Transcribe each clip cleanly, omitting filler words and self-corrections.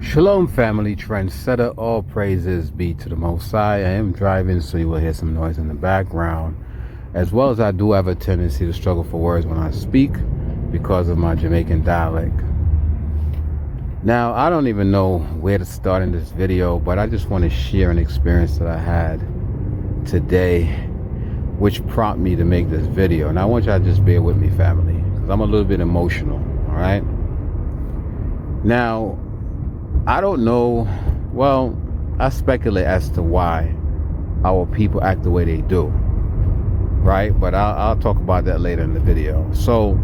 Shalom family, trendsetter, all praises be to the Most High. I am driving, so you will hear some noise in the background. As well as I do have a tendency to struggle for words when I speak because of my Jamaican dialect. Now, I don't even know where to start in this video, but I just want to share an experience that I had today, which prompted me to make this video. And I want y'all to just bear with me, family, because I'm a little bit emotional, all right? Now, I don't know, well, I speculate as to why our people act the way they do, right? But I'll talk about that later in the video. So,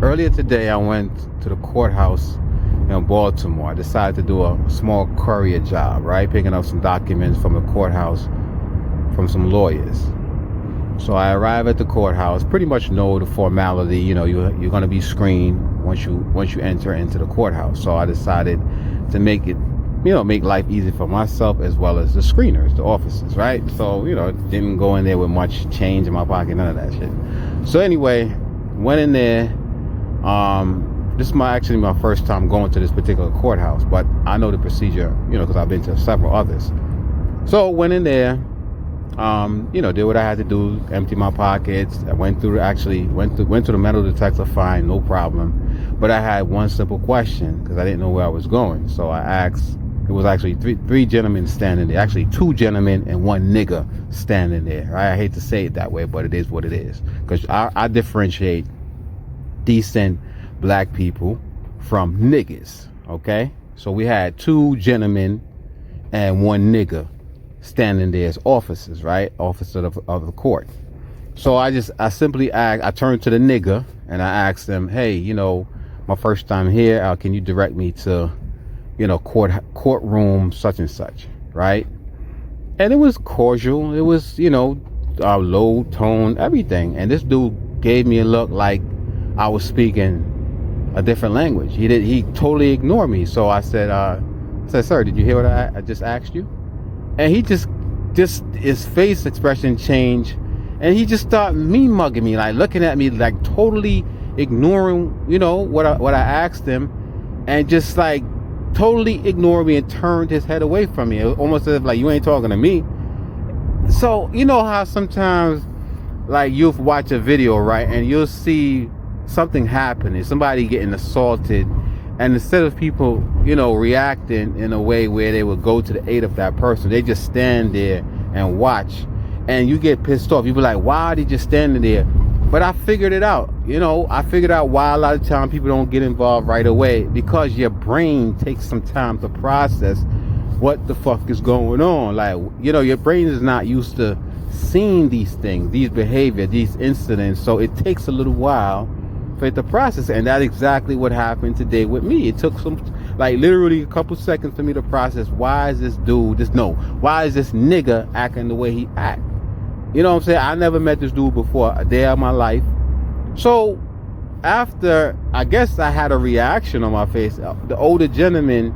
earlier today, I went to the courthouse in Baltimore. I decided to do a small courier job, right? Picking up some documents from the courthouse from some lawyers. So I arrive at the courthouse, pretty much know the formality, you know, you're going to be screened once you enter into the courthouse. So I decided to make it, you know, make life easy for myself as well as the screeners, the officers, right? So, you know, didn't go in there with much change in my pocket, none of that shit. So anyway, went in there. This is actually my first time going to this particular courthouse, but I know the procedure, you know, because I've been to several others. So went in there, you know, did what I had to do, empty my pockets. I went through went to the metal detector, fine, no problem. But I had one simple question because I didn't know where I was going. So I asked, it was actually three gentlemen standing there, actually two gentlemen and one nigga standing there, right? I hate to say it that way, but it is what it is. Because I differentiate decent black people from niggas, okay? So we had two gentlemen and one nigga standing there as officers, right? Officer of the court. So I simply asked, I turned to the nigga and I asked him, hey, you know, my first time here, can you direct me to, you know, courtroom such and such, right? And it was cordial. It was, you know, low tone, everything. And this dude gave me a look like I was speaking a different language. He totally ignored me. So I said, sir, did you hear what I just asked you? And he just his face expression changed, and he just started mugging me, like looking at me, like totally ignoring, you know, what I asked him, and just like totally ignored me and turned his head away from me. It was almost as if like, you ain't talking to me. So you know how sometimes like you'll watch a video, right, and you'll see something happening, somebody getting assaulted, and instead of people, you know, reacting in a way where they would go to the aid of that person, they just stand there and watch. And you get pissed off. You be like, why are they just standing there? But I figured it out. You know, I figured out why a lot of time people don't get involved right away. Because your brain takes some time to process what the fuck is going on. Like, you know, your brain is not used to seeing these things, these behavior, these incidents. So it takes a little while for it to process, and that's exactly what happened today with me. It took like literally a couple seconds for me to process, why is this nigga acting the way he act? You know what I'm saying? I never met this dude before a day of my life. So after, I guess I had a reaction on my face, the older gentleman,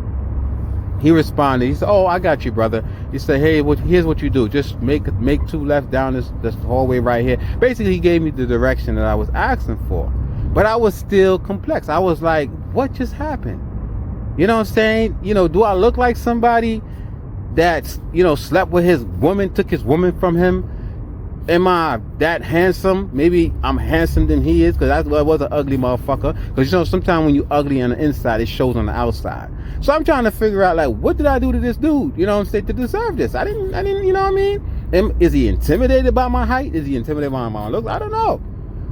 he responded. He said, oh, I got you, brother. He said, hey, here's what you do. Just make two left down this hallway right here. Basically, he gave me the direction that I was asking for. But I was still complex. I was like, what just happened? You know what I'm saying? You know, do I look like somebody that's, you know, slept with his woman, took his woman from him? Am I that handsome? Maybe I'm handsome than he is, because I was an ugly motherfucker. Because, you know, sometimes when you ugly on the inside, it shows on the outside. So I'm trying to figure out, like, what did I do to this dude, you know what I'm saying, to deserve this? I didn't, you know what I mean? Is he intimidated by my height? Is he intimidated by my looks? I don't know.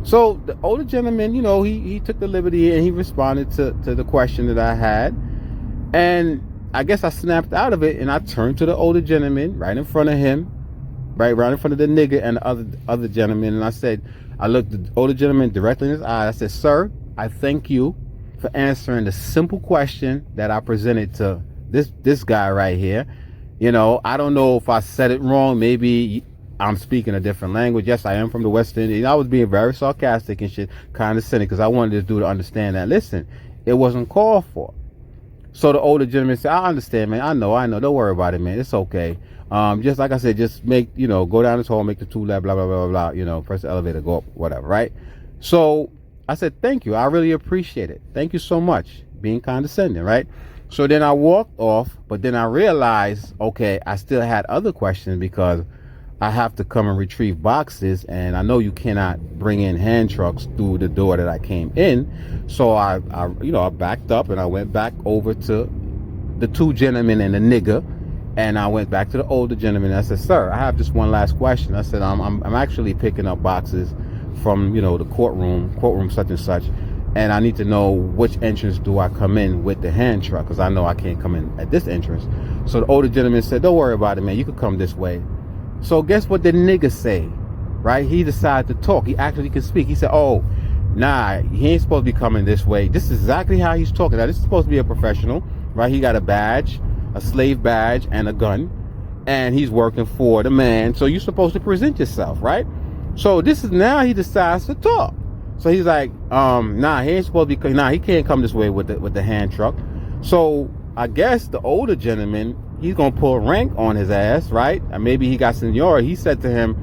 So the older gentleman, you know, he took the liberty and he responded to the question that I had. And I guess I snapped out of it, and I turned to the older gentleman right in front of him, right in front of the nigga and the other gentleman. And I said, I looked the older gentleman directly in his eye. I said, sir, I thank you for answering the simple question that I presented to this guy right here. You know, I don't know if I said it wrong. Maybe I'm speaking a different language. Yes, I am from the West Indies. I was being very sarcastic and shit, condescending, because I wanted this dude to understand that, listen, it wasn't called for. So the older gentleman said, I understand, man. I know. Don't worry about it, man. It's okay. Just like I said, just make, you know, go down this hall, make the two left, blah, blah, blah, blah, blah, you know, press the elevator, go up, whatever, right? So I said, thank you. I really appreciate it. Thank you so much. Being condescending, right? So then I walked off, but then I realized, okay, I still had other questions because I have to come and retrieve boxes, and I know you cannot bring in hand trucks through the door that I came in. So I backed up and I went back over to the two gentlemen and the nigga, and I went back to the older gentleman. And I said, "Sir, I have just one last question." I said, "I'm actually picking up boxes from the courtroom such and such, and I need to know which entrance do I come in with the hand truck, because I know I can't come in at this entrance." So the older gentleman said, "Don't worry about it, man. You could come this way." So guess what the nigga say, right? He decided to talk. He actually could speak. He said, "Oh, nah, he ain't supposed to be coming this way." This is exactly how he's talking. Now, this is supposed to be a professional, right? He got a badge, a slave badge, and a gun, and he's working for the man. So you're supposed to present yourself, right? So this is now he decides to talk. So he's like, nah, he ain't supposed to be. Nah, he can't come this way with the hand truck. So I guess the older gentleman, he's gonna pull rank on his ass, right? And maybe he got seniority. He said to him,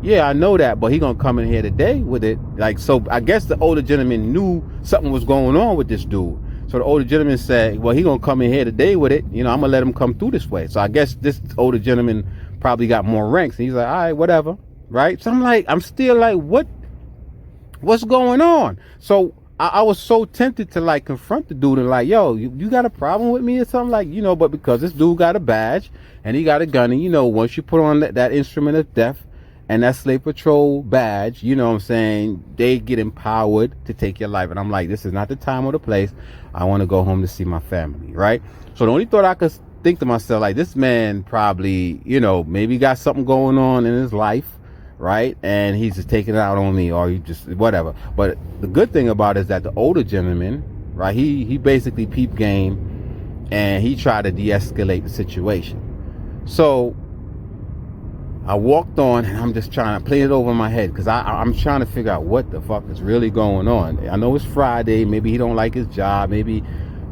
"Yeah, I know that, but he gonna come in here today with it." Like, so I guess the older gentleman knew something was going on with this dude. So the older gentleman said, "Well, he gonna come in here today with it. I'm gonna let him come through this way." So I guess this older gentleman probably got more ranks. And he's like, "All right, whatever," right? So I'm still like, what's going on? So I was so tempted to like confront the dude and like, "Yo, you got a problem with me or something?" Like, but because this dude got a badge and he got a gun, and once you put on that instrument of death and that slave patrol badge, they get empowered to take your life. And I'm like, this is not the time or the place. I want to go home to see my family, right? So the only thought I could think to myself, like, this man probably, maybe got something going on in his life, right? And he's just taking it out on me, or he just whatever. But the good thing about it is that the older gentleman, right, he basically peep game, and he tried to de-escalate the situation. So I walked on, and I'm just trying to play it over in my head, because I'm trying to figure out what the fuck is really going on. I know it's Friday. Maybe he don't like his job. Maybe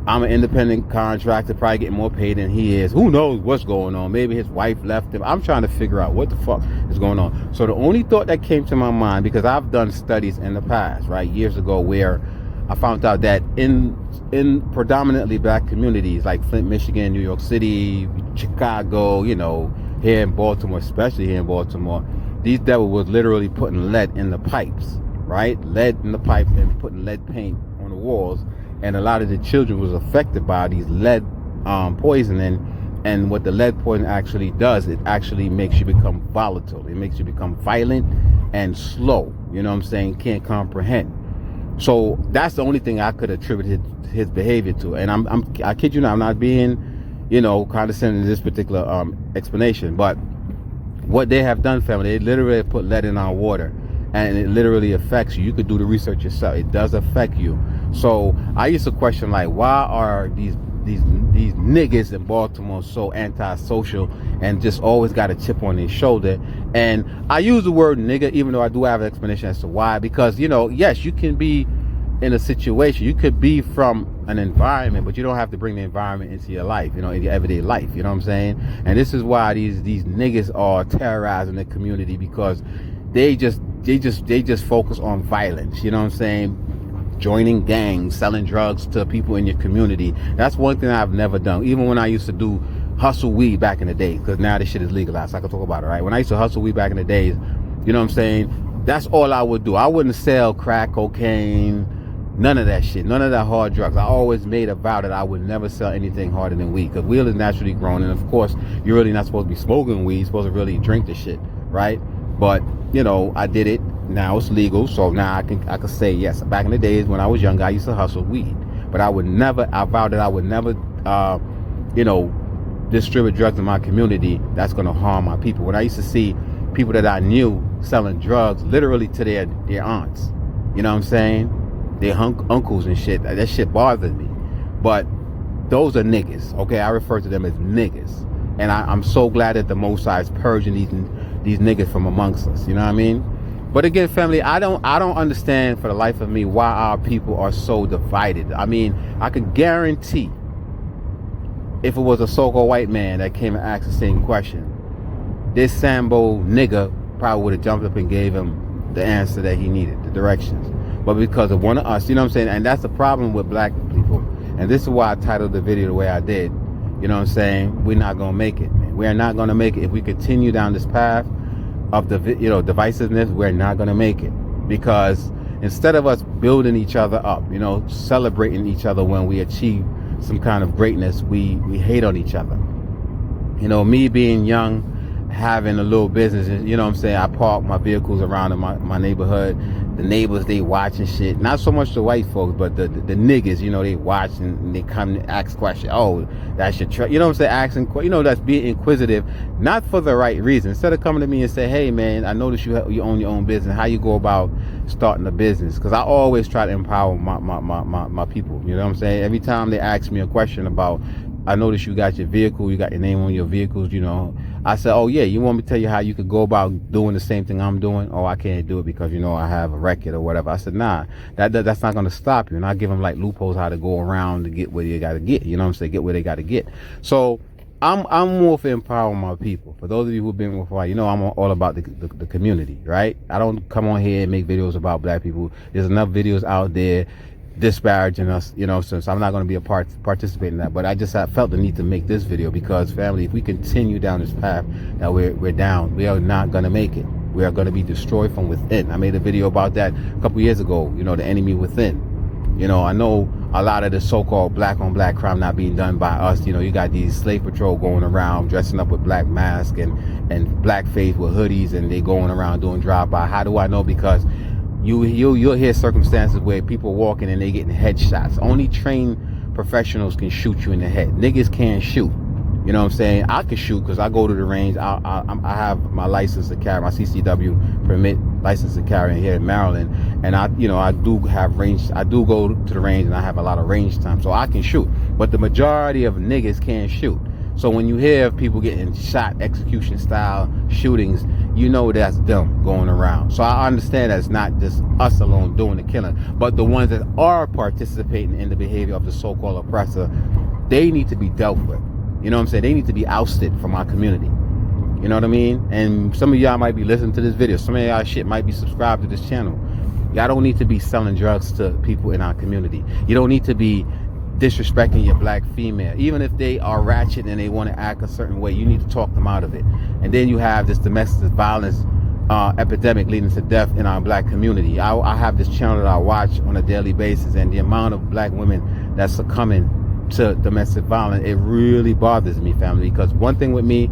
I'm an independent contractor, probably getting more paid than he is. Who knows what's going on? Maybe his wife left him. I'm trying to figure out what the fuck is going on. So the only thought that came to my mind, because I've done studies in the past, right, years ago, where I found out that in predominantly black communities like Flint, Michigan, New York City, Chicago, here in Baltimore, especially here in Baltimore, these devils was literally putting lead in the pipes, right? Lead in the pipes and putting lead paint on the walls. And a lot of the children was affected by these lead poisoning. And what the lead poison actually does, it actually makes you become volatile. It makes you become violent and slow. Can't comprehend. So that's the only thing I could attribute his behavior to. And I kid you not, I'm not being, condescending in this particular explanation. But what they have done, family, they literally put lead in our water, and it literally affects you. You could do the research yourself. It does affect you. So I used to question, like, why are these niggas in Baltimore so antisocial and just always got a chip on their shoulder? And I use the word nigga, even though I do have an explanation as to why. Because, yes, you can be in a situation, you could be from an environment, but you don't have to bring the environment into your life, in your everyday life. You know what I'm saying? And this is why these niggas are terrorizing the community, because they just focus on violence. You know what I'm saying? Joining gangs, selling drugs to people in your community. That's one thing I've never done. Even when I used to do hustle weed back in the day, because now this shit is legalized, so I can talk about it, right? When I used to hustle weed back in the days, you know what I'm saying? That's all I would do. I wouldn't sell crack, cocaine, none of that shit, none of that hard drugs. I always made a vow that I would never sell anything harder than weed, because weed is naturally grown, and of course, you're really not supposed to be smoking weed. You're supposed to really drink the shit, right? But I did it. Now it's legal, so now I can say yes. Back in the days when I was young, I used to hustle weed, but I vowed that I would never, distribute drugs in my community that's going to harm my people. When I used to see people that I knew selling drugs, literally to their aunts, you know what I'm saying? Their uncles and shit. That shit bothered me. But those are niggas, okay? I refer to them as niggas, and I'm so glad that the Most High is purging these niggas from amongst us. You know what I mean? But again, family, I don't understand for the life of me why our people are so divided. I mean, I could guarantee if it was a so-called white man that came and asked the same question, this Sambo nigga probably would have jumped up and gave him the answer that he needed, the directions. But because of one of us, you know what I'm saying? And that's the problem with black people. And this is why I titled the video the way I did. You know what I'm saying? We're not gonna make it, man. We are not gonna make it if we continue down this path of the divisiveness. We're not gonna make it, because instead of us building each other up, celebrating each other when we achieve some kind of greatness, we hate on each other. Me being young, having a little business, I park my vehicles around in my neighborhood. The neighbors, they watching shit. Not so much the white folks, but the niggas, they watch and they come and ask questions. Oh, that's your truck. Asking, that's being inquisitive, not for the right reason. Instead of coming to me and say, hey man, I noticed you own your own business. How you go about starting a business? Because I always try to empower my people. Every time they ask me a question about, I noticed you got your vehicle, you got your name on your vehicles, I said, oh yeah, you want me to tell you how you could go about doing the same thing I'm doing? Oh, I can't do it because, I have a record or whatever. I said, nah, that's not going to stop you. And I give them like loopholes how to go around to get where you got to get, get where they got to get. So I'm more for empowering my people. For those of you who've been with me, I'm all about the community, right? I don't come on here and make videos about black people. There's enough videos out there disparaging us, so I'm not going to be participating in that. But I felt the need to make this video because, family, if we continue down this path that we're down, we are not going to make it. We are going to be destroyed from within. I made a video about that a couple years ago, the enemy within. I know a lot of the so-called black on black crime not being done by us. You got these slave patrol going around dressing up with black masks and black face with hoodies, and they going around doing drive-by. How do I know? Because you'll hear circumstances where people walking and they getting headshots. Only trained professionals can shoot you in the head. Niggas can't shoot. I can shoot because I go to the range. I have my license to carry, my CCW permit license to carry here in Maryland, and I do have range. I do go to the range, and I have a lot of range time, so I can shoot. But the majority of niggas can't shoot. So when you hear people getting shot, execution style shootings, that's them going around. So I understand that it's not just us alone doing the killing, but the ones that are participating in the behavior of the so-called oppressor, they need to be dealt with. They need to be ousted from our community. You know what I mean? And some of y'all might be listening to this video. Some of y'all shit might be subscribed to this channel. Y'all don't need to be selling drugs to people in our community. You don't need to be disrespecting your black female. Even if they are ratchet and they want to act a certain way, you need to talk them out of it. And then you have this domestic violence epidemic leading to death in our black community. I have this channel that I watch on a daily basis, and the amount of black women that's succumbing to domestic violence, it really bothers me, family. Because one thing with me,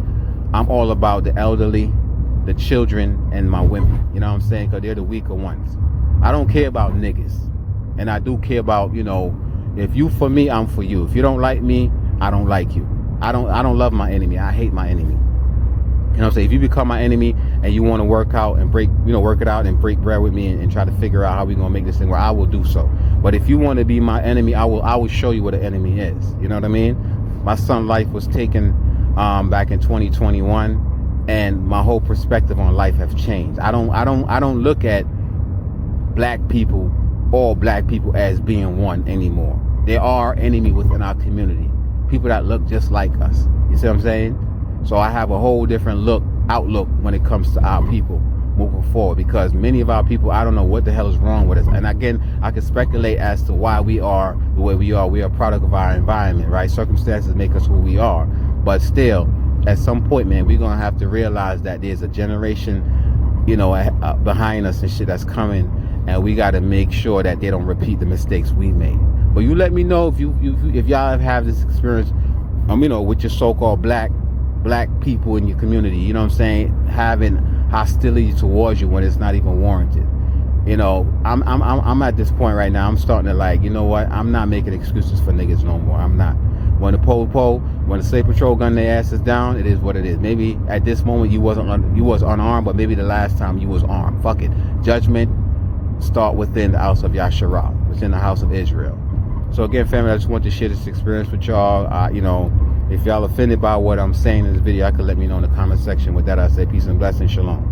I'm all about the elderly, the children, and my women. You know what I'm saying? Because they're the weaker ones. I don't care about niggas, and I do care about, if you for me, I'm for you. If you don't like me, I don't like you. I don't love my enemy. I hate my enemy. If you become my enemy and you want to work out and work it out and break bread with me and try to figure out how we gonna make this thing work, I will do so. But if you want to be my enemy, I will show you what an enemy is. You know what I mean? My son's life was taken back in 2021, and my whole perspective on life has changed. I don't look at black people, all black people, as being one anymore. There are enemy within our community, people that look just like us. You see what I'm saying? So I have a whole different outlook when it comes to our people moving forward, because many of our people, I don't know what the hell is wrong with us. And again, I can speculate as to why we are the way we are. We are a product of our environment, right? Circumstances make us who we are. But still, at some point, man, we're going to have to realize that there's a generation, behind us and shit that's coming, and we got to make sure that they don't repeat the mistakes we made. But you let me know if y'all have had this experience, with your so-called black people in your community, having hostility towards you when it's not even warranted. I'm at this point right now. I'm starting to I'm not making excuses for niggas no more. I'm not. When the slave patrol gun their asses down, it is what it is. Maybe at this moment you was unarmed, but maybe the last time you was armed. Fuck it. Judgment start within the house of Yasharah, within the house of Israel. So again, family, I just want to share this experience with y'all. If y'all offended by what I'm saying in this video, I could let me know in the comment section. With that, I say peace and blessings. Shalom.